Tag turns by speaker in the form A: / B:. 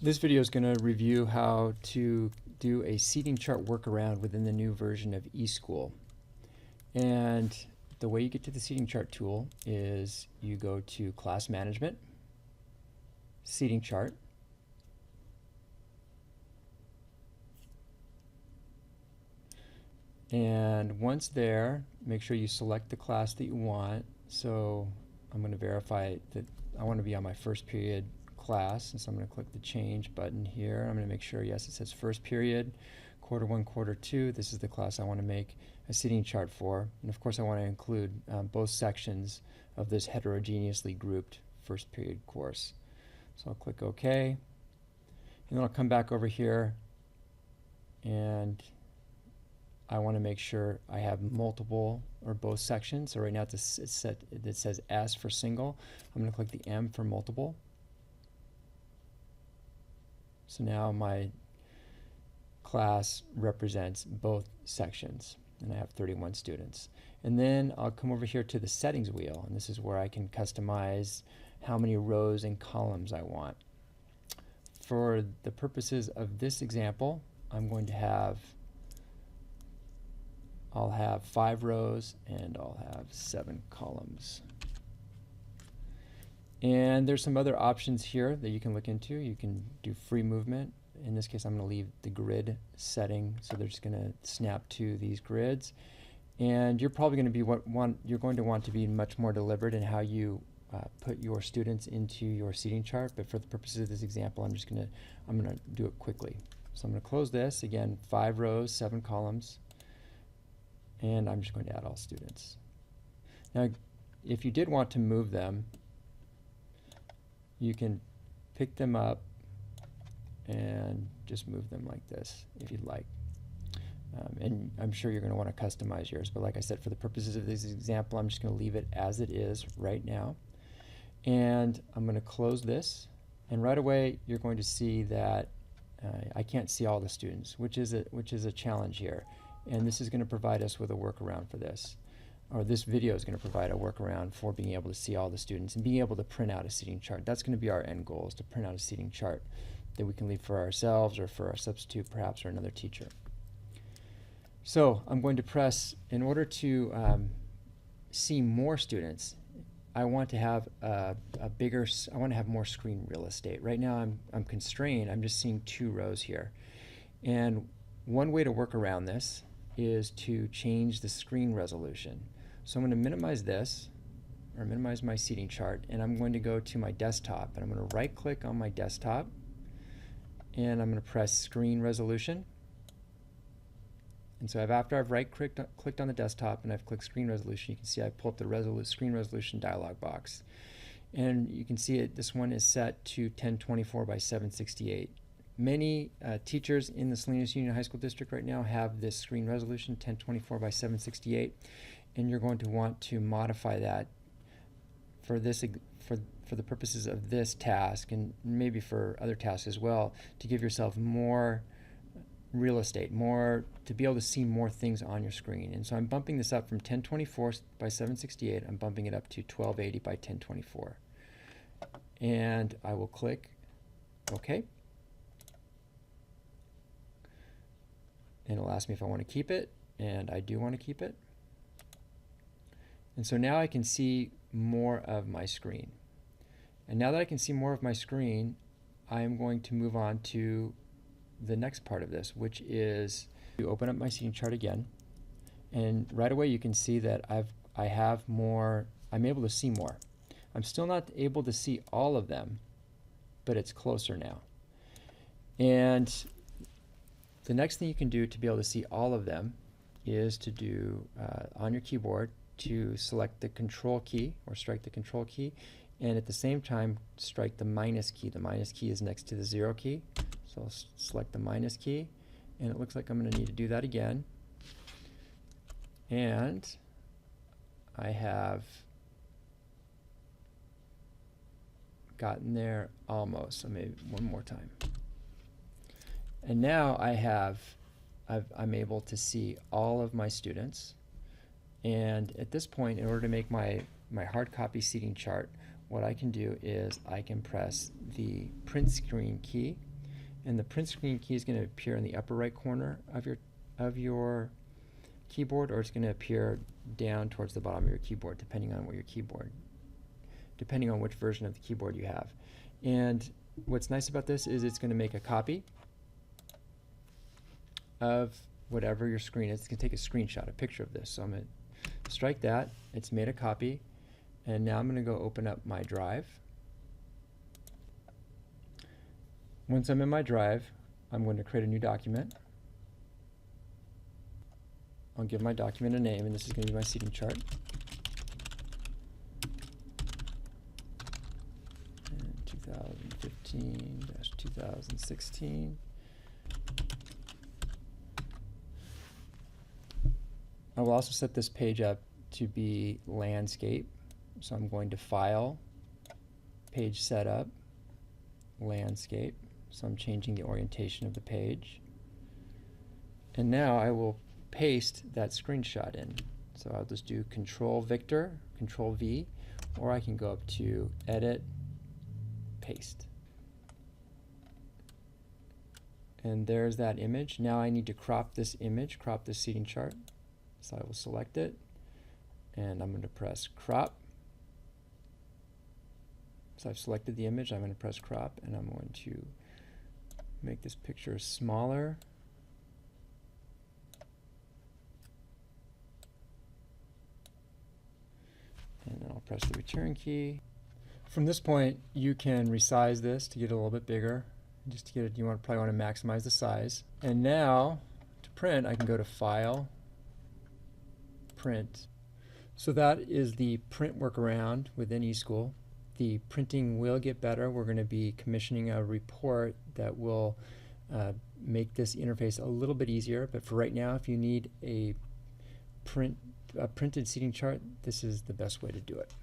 A: This video is going to review how to do a seating chart workaround within the new version of eSchool. And the way you get to the seating chart tool is you go to Class Management, Seating Chart, and once there, make sure you select the class that you want. So I'm going to verify that I want to be on my first period class, and so I'm going to click the change button here. I'm going to make sure, yes, it says first period, quarter one, quarter two. This is the class I want to make a seating chart for, and of course I want to include both sections of this heterogeneously grouped first period course. So I'll click OK, and then I'll come back over here, and I want to make sure I have multiple or both sections. So right now it says S for single. I'm going to click the M for multiple. So now my class represents both sections, and I have 31 students. And then I'll come over here to the settings wheel, and this is where I can customize how many rows and columns I want. For the purposes of this example, I'll have 5 rows and I'll have 7 columns. And there's some other options here that you can look into. You can do free movement. In this case, I'm going to leave the grid setting, so they're just going to snap to these grids. And you're probably going to be want to be much more deliberate in how you put your students into your seating chart. But for the purposes of this example, I'm going to do it quickly. So I'm going to close this again. 5 rows, 7 columns, and I'm just going to add all students. Now, if you did want to move them, you can pick them up and just move them like this if you'd like. And I'm sure you're going to want to customize yours, but like I said, for the purposes of this example, I'm just going to leave it as it is right now. And I'm going to close this, and right away you're going to see that I can't see all the students, which is a challenge here. And this is going to provide us with a workaround for this. Or this video is going to provide a workaround for being able to see all the students and being able to print out a seating chart. That's going to be our end goal, is to print out a seating chart that we can leave for ourselves or for our substitute perhaps, or another teacher. So I'm going to press, in order to see more students, I want to have I want to have more screen real estate. Right now I'm constrained. I'm just seeing 2 rows here. And one way to work around this is to change the screen resolution. So I'm going to minimize this, or minimize my seating chart, and I'm going to go to my desktop, and I'm going to right click on my desktop, and I'm going to press screen resolution. And so after I've clicked on the desktop and I've clicked screen resolution, you can see I pull up the screen resolution dialog box. And you can see this one is set to 1024 by 768. Many teachers in the Salinas Union High School District right now have this screen resolution, 1024 by 768, and you're going to want to modify that for the purposes of this task, and maybe for other tasks as well, to give yourself more real estate, to be able to see more things on your screen. And so I'm bumping this up from 1024 by 768. I'm bumping it up to 1280 by 1024, and I will click OK. And it'll ask me if I want to keep it, and I do want to keep it. And so now I can see more of my screen. And now that I can see more of my screen, I'm going to move on to the next part of this, which is to open up my seating chart again. And right away you can see that I'm able to see more. I'm still not able to see all of them, but it's closer now. And the next thing you can do to be able to see all of them is to do, on your keyboard, to select the control key, or strike the control key, and at the same time strike the minus key. The minus key is next to the 0 key, so I'll select the minus key, and it looks like I'm going to need to do that again. And I have gotten there almost, so maybe one more time. And now I'm able to see all of my students. And at this point, in order to make my hard copy seating chart, what I can do is I can press the print screen key and the print screen key is going to appear in the upper right corner of your keyboard, or it's going to appear down towards the bottom of your keyboard, depending on which version of the keyboard you have. And what's nice about this is it's going to make a copy of whatever your screen is. It's going to take a screenshot, a picture of this. So I'm going to strike that. It's made a copy. And now I'm going to go open up my drive. Once I'm in my drive, I'm going to create a new document. I'll give my document a name, and this is going to be my seating chart. And 2015-2016. I will also set this page up to be landscape. So I'm going to File, Page Setup, Landscape. So I'm changing the orientation of the page. And now I will paste that screenshot in. So I'll just do Control Victor, Control V, or I can go up to Edit, Paste. And there's that image. Now I need to crop this image, crop this seating chart. So I will select it, and I'm going to press Crop. So I've selected the image, I'm going to press Crop, and I'm going to make this picture smaller. And then I'll press the return key. From this point, you can resize this to get it a little bit bigger. Just to get it, probably want to maximize the size. And now, to print, I can go to File, Print. So that is the print workaround within eSchool. The printing will get better. We're going to be commissioning a report that will make this interface a little bit easier. But for right now, if you need a printed seating chart, this is the best way to do it.